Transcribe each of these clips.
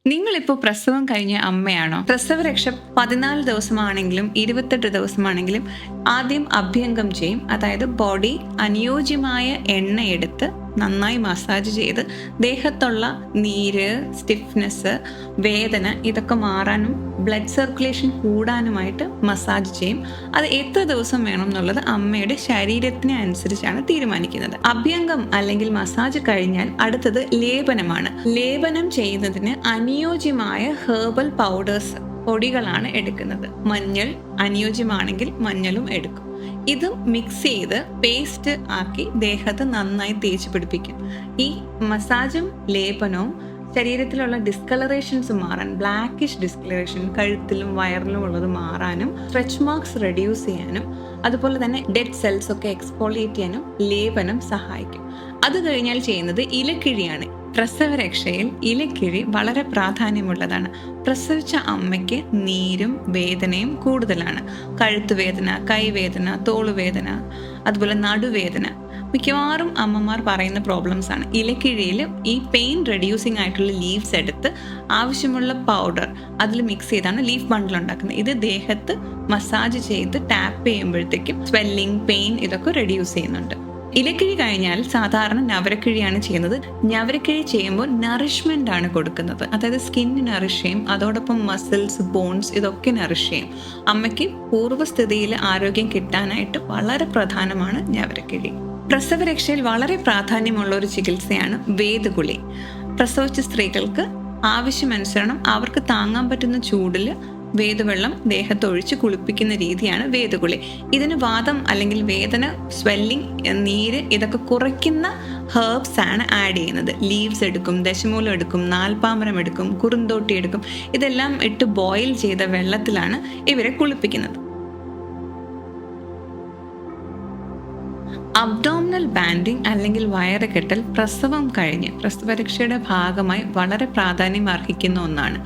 നിങ്ങളിപ്പോൾ പ്രസവം കഴിഞ്ഞ അമ്മയാണോ? പ്രസവരക്ഷ 14 ദിവസമാണെങ്കിലും 28 ദിവസമാണെങ്കിലും ആദ്യം അഭ്യംഗം ചെയ്യും. അതായത് ബോഡി അനുയോജ്യമായ എണ്ണയെടുത്ത് നന്നായി മസാജ് ചെയ്ത് ദേഹത്തുള്ള നീര്, സ്റ്റിഫ്നെസ്, വേദന ഇതൊക്കെ മാറാനും ബ്ലഡ് സർക്കുലേഷൻ കൂടാനുമായിട്ട് മസാജ് ചെയ്യും. അത് എത്ര ദിവസം വേണം എന്നുള്ളത് അമ്മയുടെ ശരീരത്തിനെ അനുസരിച്ചാണ് തീരുമാനിക്കുന്നത്. അഭ്യംഗം അല്ലെങ്കിൽ മസാജ് കഴിഞ്ഞാൽ അടുത്തത് ലേപനമാണ്. ലേപനം ചെയ്യുന്നതിന് അനുയോജ്യമായ ഹെർബൽ പൗഡേഴ്സ്, പൊടികളാണ് എടുക്കുന്നത്. മഞ്ഞൾ അനുയോജ്യമാണെങ്കിൽ മഞ്ഞളും എടുക്കും. ഇത് മിക്സ് ചെയ്ത് പേസ്റ്റ് ആക്കി ദേഹത്ത് നന്നായി തേച്ച് പിടിപ്പിക്കും. ഈ മസാജും ലേപനവും ശരീരത്തിലുള്ള ഡിസ്കളറേഷൻസ് മാറാൻ, ബ്ലാക്കിഷ് ഡിസ്കളറേഷൻ കഴുത്തിലും വയറിലും ഉള്ളത് മാറാനും, സ്ട്രെച്ച് മാർക്സ് റെഡ്യൂസ് ചെയ്യാനും, അതുപോലെ തന്നെ ഡെഡ് സെൽസ് ഒക്കെ എക്സ്പോളിയേറ്റ് ചെയ്യാനും ലേപനം സഹായിക്കും. അത് കഴിഞ്ഞാൽ ചെയ്യുന്നത് ഇലക്കിഴിയാണ്. പ്രസവരക്ഷയിൽ ഇലക്കിഴി വളരെ പ്രാധാന്യമുള്ളതാണ്. പ്രസവിച്ച അമ്മയ്ക്ക് നീരും വേദനയും കൂടുതലാണ്. കഴുത്തുവേദന, കൈവേദന, തോളുവേദന, അതുപോലെ നടുവേദന മിക്കവാറും അമ്മമാർ പറയുന്ന പ്രോബ്ലംസ് ആണ്. ഇലക്കിഴിയിൽ ഈ പെയിൻ റെഡ്യൂസിങ് ആയിട്ടുള്ള ലീവ്സ് എടുത്ത് ആവശ്യമുള്ള പൗഡർ അതിൽ മിക്സ് ചെയ്താണ് ലീഫ് ബണ്ടിൽ ഉണ്ടാക്കുന്നത്. ഇത് ദേഹത്ത് മസാജ് ചെയ്ത് ടാപ്പ് ചെയ്യുമ്പോഴത്തേക്കും സ്വെല്ലിങ്, പെയിൻ ഇതൊക്കെ റെഡ്യൂസ് ചെയ്യുന്നുണ്ട്. ഇലക്കിഴി കഴിഞ്ഞാൽ സാധാരണ ഞവരക്കിഴിയാണ് ചെയ്യുന്നത്. ഞവരക്കിഴി ചെയ്യുമ്പോൾ നറിഷ്മെന്റ് ആണ് കൊടുക്കുന്നത്. അതായത് സ്കിന്ന് നറിഷ് ചെയ്യും, അതോടൊപ്പം മസിൽസ്, ബോൺസ് ഇതൊക്കെ നറിഷ് ചെയ്യും. അമ്മയ്ക്ക് പൂർവ്വസ്ഥിതിയിൽ ആരോഗ്യം കിട്ടാനായിട്ട് വളരെ പ്രധാനമാണ് ഞവരക്കിഴി. പ്രസവരക്ഷയിൽ വളരെ പ്രാധാന്യമുള്ള ഒരു ചികിത്സയാണ് വേദകുളി. പ്രസവിച്ച സ്ത്രീകൾക്ക് ആവശ്യമനുസരണം അവർക്ക് താങ്ങാൻ പറ്റുന്ന ചൂടിൽ വേദവെള്ളം ദേഹത്തൊഴിച്ച് കുളിപ്പിക്കുന്ന രീതിയാണ് വേദകുളി. ഇതിന് വാദം അല്ലെങ്കിൽ വേദന, സ്വെല്ലിംഗ്, നീര് ഇതൊക്കെ കുറയ്ക്കുന്ന ഹെർബ്സ് ആണ് ആഡ് ചെയ്യുന്നത്. ലീവ്സ് എടുക്കും, ദശമൂലം എടുക്കും, നാൽപ്പാമരം എടുക്കും, കുറുന്തോട്ടി എടുക്കും. ഇതെല്ലാം ഇട്ട് ബോയിൽ ചെയ്ത വെള്ളത്തിലാണ് ഇവരെ കുളിപ്പിക്കുന്നത്. അബ്ഡോമിനൽ ബാൻഡിങ് അല്ലെങ്കിൽ വയറ് കെട്ടൽ പ്രസവം കഴിഞ്ഞ് പ്രസവരക്ഷയുടെ ഭാഗമായി വളരെ പ്രാധാന്യം അർഹിക്കുന്ന ഒന്നാണ്.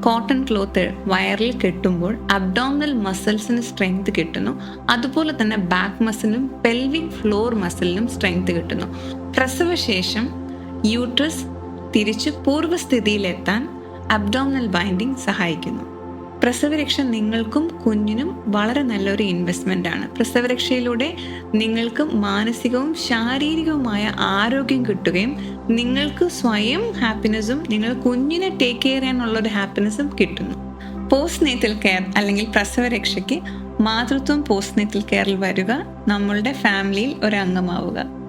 കോട്ടൺ ക്ലോത്ത് വയറിൽ കെട്ടുമ്പോൾ അബ്ഡോമിനൽ മസിൽസിന് സ്ട്രെങ്ത് കിട്ടുന്നു. അതുപോലെ തന്നെ ബാക്ക് മസിലിനും പെൽവിക് ഫ്ലോർ മസിലിനും സ്ട്രെങ്ത് കിട്ടുന്നു. പ്രസവശേഷം യൂട്രസ് തിരിച്ച് പൂർവ്വസ്ഥിതിയിലെത്താൻ അബ്ഡോമിനൽ ബൈൻഡിങ് സഹായിക്കുന്നു. പ്രസവരക്ഷ നിങ്ങൾക്കും കുഞ്ഞിനും വളരെ നല്ലൊരു ഇൻവെസ്റ്റ്മെൻ്റ് ആണ്. പ്രസവരക്ഷയിലൂടെ നിങ്ങൾക്ക് മാനസികവും ശാരീരികവുമായ ആരോഗ്യം കിട്ടുകയും നിങ്ങൾക്ക് സ്വയം ഹാപ്പിനെസ്സും നിങ്ങൾ കുഞ്ഞിനെ ടേക്ക് കെയർ ചെയ്യാനുള്ളൊരു ഹാപ്പിനെസ്സും കിട്ടുന്നു. പോസ്റ്റ് നേറ്റൽ കെയർ അല്ലെങ്കിൽ പ്രസവരക്ഷയ്ക്ക് മാതൃത്വം പോസ്റ്റ് നേറ്റൽ കെയറിൽ വരിക, നമ്മളുടെ ഫാമിലിയിൽ ഒരു അംഗമാവുക.